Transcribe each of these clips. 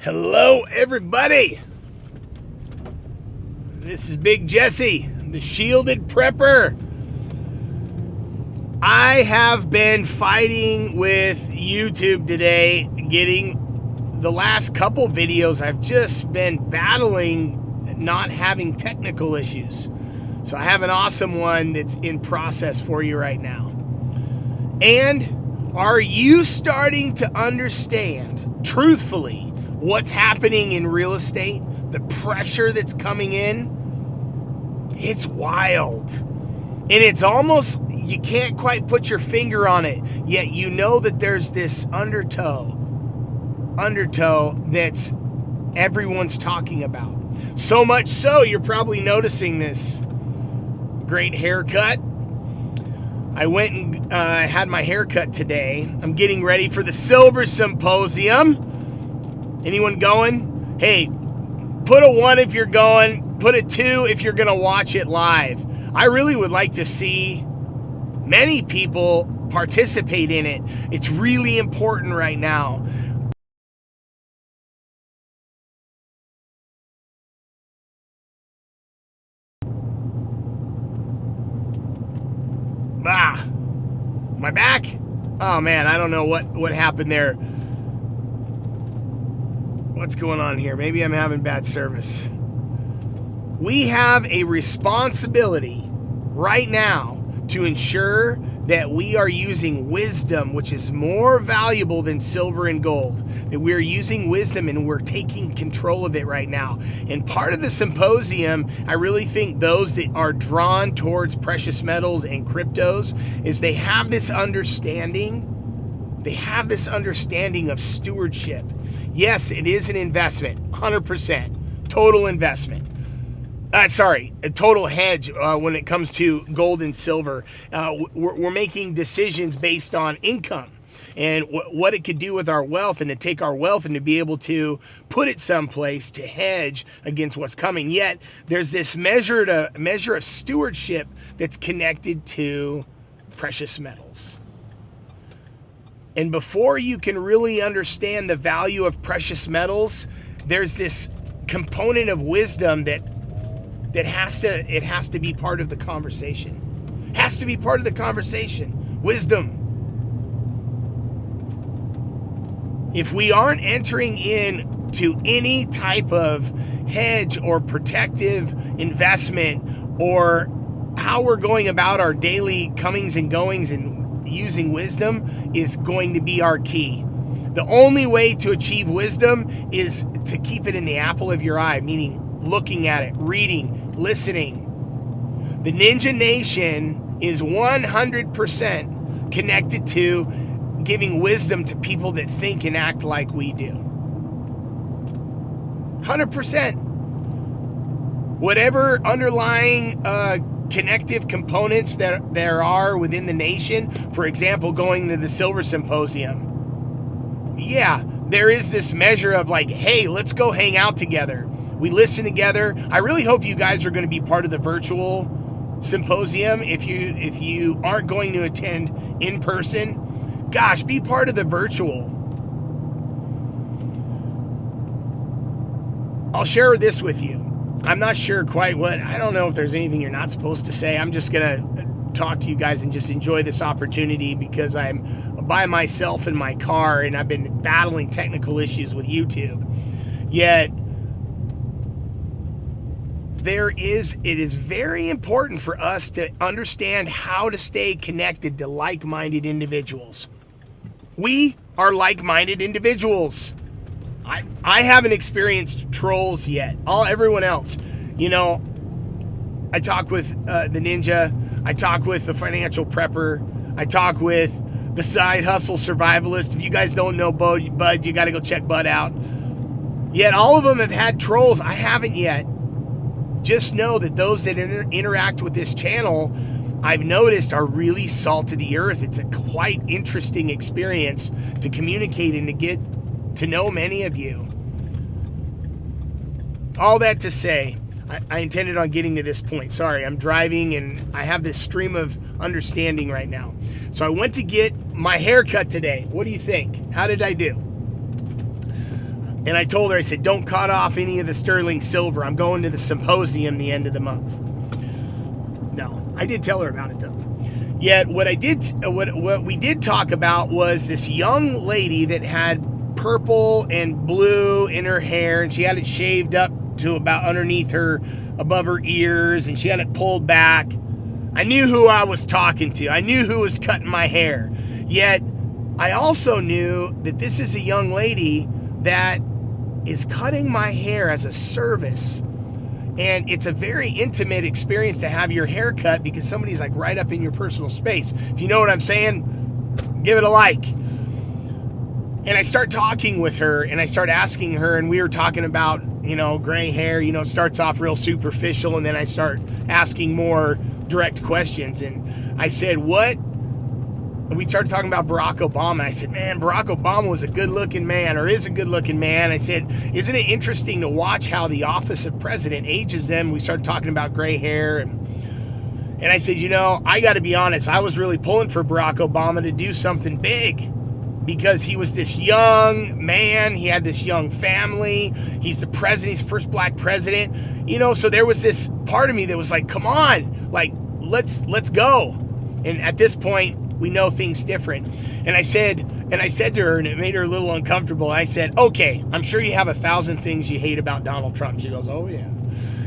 Hello, everybody. This is Big Jesse, the Shielded Prepper. I have been fighting with YouTube today, getting the last couple videos. I've just been battling not having technical issues. So I have an awesome one that's in process for you right now. And are you starting to understand, truthfully, what's happening in real estate? The pressure that's coming in? It's wild. And it's almost, you can't quite put your finger on it, yet you know that there's this undertow that's everyone's talking about. So much so, you're probably noticing this great haircut. I went and had my haircut today. I'm getting ready for the Silver Symposium. Anyone going? Hey, put a 1 if you're going. Put a 2 if you're going to watch it live. I really would like to see many people participate in it. It's really important right now. My back? Oh man, I don't know what happened there. What's going on here? Maybe I'm having bad service. We have a responsibility right now to ensure that we are using wisdom, which is more valuable than silver and gold. That we're using wisdom and we're taking control of it right now. And part of the symposium, I really think those that are drawn towards precious metals and cryptos is they have this understanding. They have this understanding of stewardship. Yes, it is an investment, 100%, total investment. A total hedge when it comes to gold and silver. We're making decisions based on income and what it could do with our wealth, and to take our wealth and to be able to put it someplace to hedge against what's coming. Yet there's this measure of stewardship that's connected to precious metals. And before you can really understand the value of precious metals, there's this component of wisdom that has to be part of the conversation. Has to be part of the conversation. Wisdom. If we aren't entering into any type of hedge or protective investment, or how we're going about our daily comings and goings and using wisdom is going to be our key. The only way to achieve wisdom is to keep it in the apple of your eye, meaning looking at it, reading, listening. The Ninja Nation is 100% connected to giving wisdom to people that think and act like we do. 100%. Whatever underlying connective components that there are within the nation, for example, going to the Silver Symposium. Yeah, there is this measure of like, hey, let's go hang out together. We listen together. I really hope you guys are going to be part of the virtual symposium. If you aren't going to attend in person, gosh, be part of the virtual. I'll share this with you. I'm not sure quite I don't know if there's anything you're not supposed to say. I'm just going to talk to you guys and just enjoy this opportunity because I'm by myself in my car and I've been battling technical issues with YouTube. Yet, it is very important for us to understand how to stay connected to like-minded individuals. We are like-minded individuals. I haven't experienced trolls yet. Everyone else, I talk with the Ninja. I talk with the Financial Prepper. I talk with the Side Hustle Survivalist. If you guys don't know Bud, you got to go check Bud out. Yet all of them have had trolls. I haven't yet. Just know that those that interact with this channel, I've noticed, are really salt of the earth. It's a quite interesting experience to communicate and to get to know many of you. All that to say, I intended on getting to this point. Sorry, I'm driving and I have this stream of understanding right now. So I went to get my haircut today. What do you think? How did I do? And I told her, I said, don't cut off any of the sterling silver. I'm going to the symposium the end of the month. No, I did tell her about it though. Yet what we did talk about was this young lady that had purple and blue in her hair, and she had it shaved up to about underneath her, above her ears, and she had it pulled back. I knew who I was talking to. I knew who was cutting my hair. Yet I also knew that this is a young lady that is cutting my hair as a service. And it's a very intimate experience to have your hair cut because somebody's like right up in your personal space. If you know what I'm saying, give it a like. And I start talking with her and I start asking her, and we were talking about, gray hair, it starts off real superficial, and then I start asking more direct questions. And I said, we started talking about Barack Obama. And I said, man, Barack Obama was a good-looking man, or is a good-looking man. I said, isn't it interesting to watch how the office of president ages them? We started talking about gray hair. And I said, I got to be honest, I was really pulling for Barack Obama to do something big because he was this young man. He had this young family. He's the president. He's the first black president. So there was this part of me that was like, come on, like, let's go. And at this point, we know things different. And I said to her, and it made her a little uncomfortable. I said, okay, I'm sure you have 1,000 things you hate about Donald Trump. She goes, oh yeah.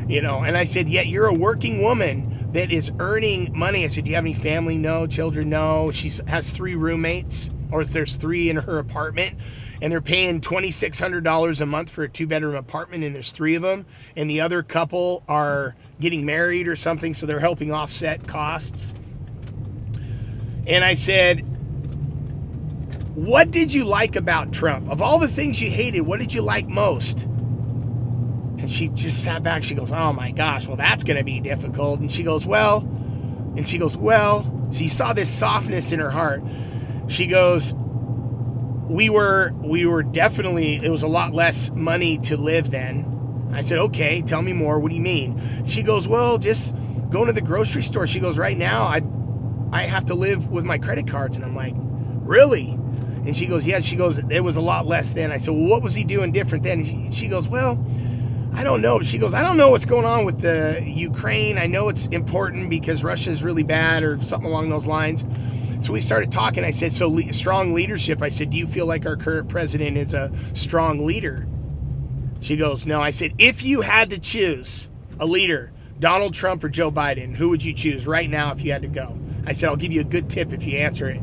And I said, yet you're a working woman that is earning money. I said, do you have any family? No. Children? No. She has 3 roommates, or there's 3 in her apartment, and they're paying $2,600 a month for a 2-bedroom apartment, and there's 3 of them. And the other couple are getting married or something, so they're helping offset costs. And I said, what did you like about Trump? Of all the things you hated, what did you like most? And she just sat back. She goes, oh my gosh, well, that's going to be difficult. And she goes, well, so you saw this softness in her heart. She goes, we were definitely, it was a lot less money to live then. I said, okay, tell me more. What do you mean? She goes, well, just going to the grocery store. She goes, right now, I have to live with my credit cards. And I'm like, really? And she goes, yeah. She goes, it was a lot less then. I said, well, what was he doing different then? And she goes, well, I don't know. She goes, I don't know what's going on with the Ukraine. I know it's important because Russia is really bad or something along those lines. So we started talking. I said, so strong leadership. I said, do you feel like our current president is a strong leader? She goes, no. I said, if you had to choose a leader, Donald Trump or Joe Biden, who would you choose right now if you had to go? I said, I'll give you a good tip if you answer it.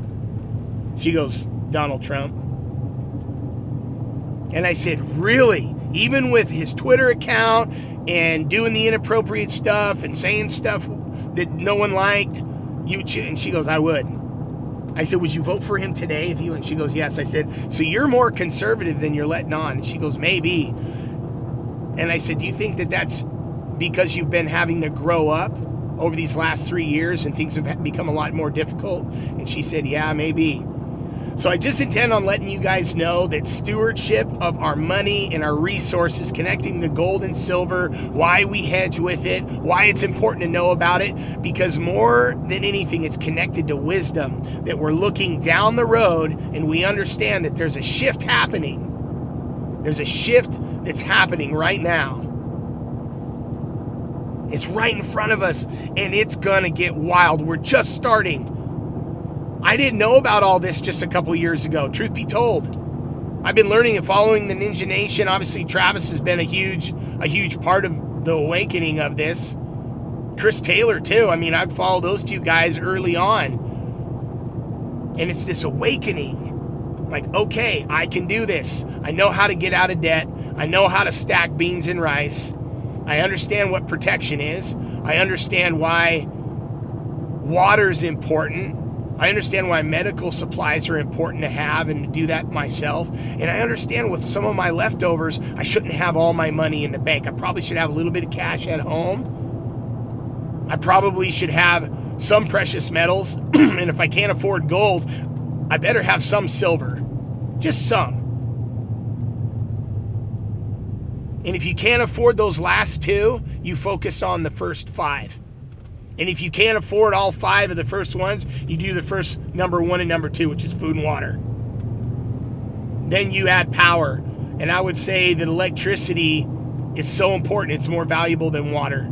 She goes, Donald Trump. And I said, really? Even with his Twitter account and doing the inappropriate stuff and saying stuff that no one liked, and she goes, I would. I said, would you vote for him today if you? And she goes, yes. I said, so you're more conservative than you're letting on. And she goes, maybe. And I said, do you think that that's because you've been having to grow up over these last 3 years and things have become a lot more difficult? And she said, yeah, maybe. So I just intend on letting you guys know that stewardship of our money and our resources, connecting to gold and silver, why we hedge with it, why it's important to know about it, because more than anything, it's connected to wisdom, that we're looking down the road and we understand that there's a shift happening. There's a shift that's happening right now. It's right in front of us, and it's gonna get wild. We're just starting. I didn't know about all this just a couple years ago, truth be told. I've been learning and following the Ninja Nation. Obviously, Travis has been a huge part of the awakening of this. Chris Taylor, too. I mean, I'd follow those 2 guys early on. And it's this awakening. Like, okay, I can do this. I know how to get out of debt. I know how to stack beans and rice. I understand what protection is. I understand why water's important. I understand why medical supplies are important to have and to do that myself. And I understand with some of my leftovers, I shouldn't have all my money in the bank. I probably should have a little bit of cash at home. I probably should have some precious metals. And if I can't afford gold, I better have some silver. Just some. And if you can't afford those last 2, you focus on the first 5. And if you can't afford all 5 of the first ones, you do the first number 1 and number 2, which is food and water. Then you add power And I would say that electricity is so important, it's more valuable than water.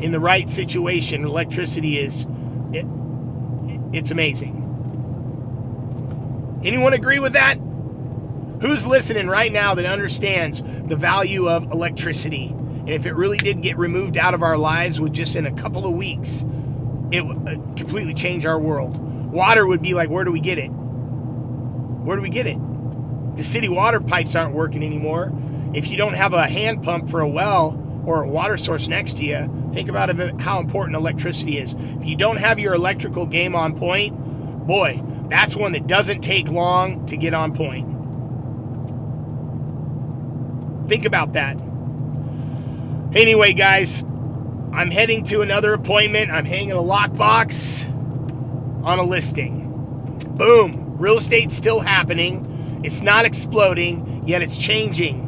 In the right situation, electricity it's amazing. Anyone agree with that? Who's listening right now that understands the value of electricity? And if it really did get removed out of our lives with just in a couple of weeks, it would completely change our world. Water would be like, where do we get it? Where do we get it? The city water pipes aren't working anymore. If you don't have a hand pump for a well or a water source next to you, think about how important electricity is. If you don't have your electrical game on point, boy, that's one that doesn't take long to get on point. Think about that. Anyway, guys, I'm heading to another appointment. I'm hanging a lockbox on a listing. Boom. Real estate's still happening. It's not exploding, yet it's changing.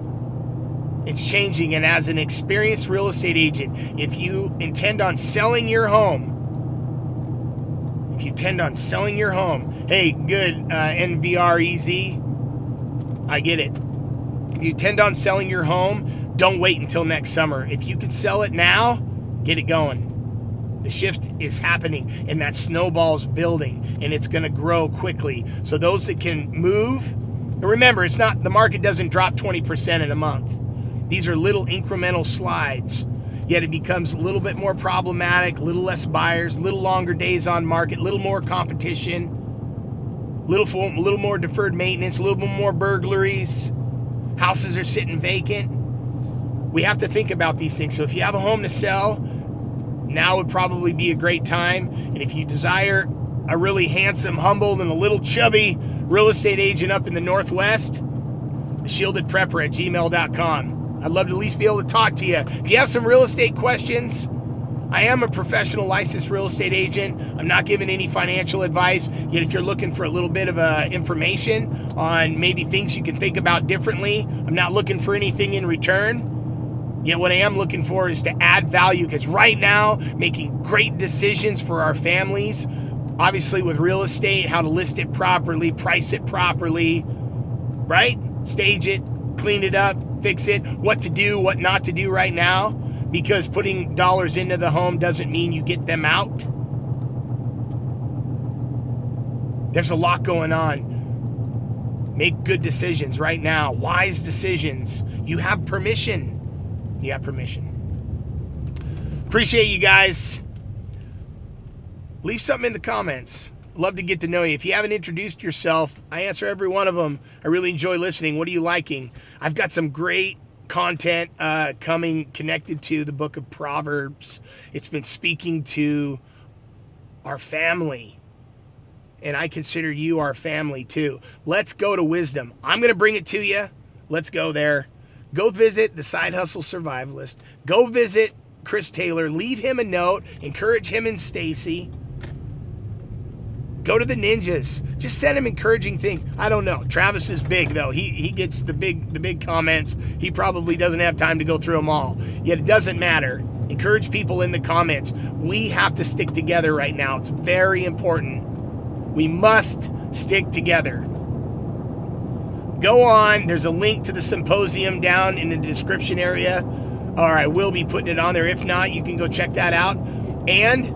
It's changing. And as an experienced real estate agent, if you intend on selling your home, hey, good, NVREZ, I get it. If you intend on selling your home, don't wait until next summer. If you can sell it now, get it going. The shift is happening, and that snowball's building, and it's going to grow quickly. So those that can move, and remember, the market doesn't drop 20% in a month. These are little incremental slides, yet it becomes a little bit more problematic, a little less buyers, a little longer days on market, a little more competition, a little more deferred maintenance, a little bit more burglaries. Houses are sitting vacant. We have to think about these things. So if you have a home to sell, now would probably be a great time. And if you desire a really handsome, humble, and a little chubby real estate agent up in the Northwest, theshieldedprepper@gmail.com. I'd love to at least be able to talk to you. If you have some real estate questions, I am a professional licensed real estate agent. I'm not giving any financial advice. Yet if you're looking for a little bit of information on maybe things you can think about differently, I'm not looking for anything in return. Yet what I am looking for is to add value, because right now, making great decisions for our families, obviously with real estate, how to list it properly, price it properly, right? Stage it, clean it up, fix it, what to do, what not to do right now, because putting dollars into the home doesn't mean you get them out. There's a lot going on. Make good decisions right now, wise decisions. You have permission. You have permission. Appreciate you guys. Leave something in the comments. Love to get to know you. If you haven't introduced yourself, I answer every one of them. I really enjoy listening. What are you liking? I've got some great content coming connected to the book of Proverbs. It's been speaking to our family, and I consider you our family too. Let's go to wisdom. I'm going to bring it to you. Let's go there. Go visit the Side Hustle Survivalist. Go visit Chris Taylor. Leave him a note. Encourage him and Stacy. Go to the ninjas. Just send him encouraging things. I don't know. Travis is big though. He gets the big comments. He probably doesn't have time to go through them all. Yet it doesn't matter. Encourage people in the comments. We have to stick together right now. It's very important. We must stick together. Go on. There's a link to the symposium down in the description area. All right, we'll be putting it on there. If not, you can go check that out. And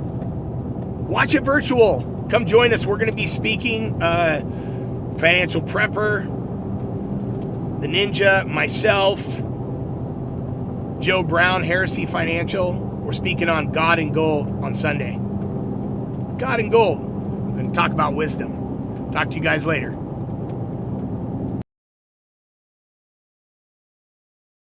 watch it virtual. Come join us. We're going to be speaking. Financial Prepper, the Ninja, myself, Joe Brown, Heresy Financial. We're speaking on God and Gold on Sunday. God and Gold. We're going to talk about wisdom. Talk to you guys later.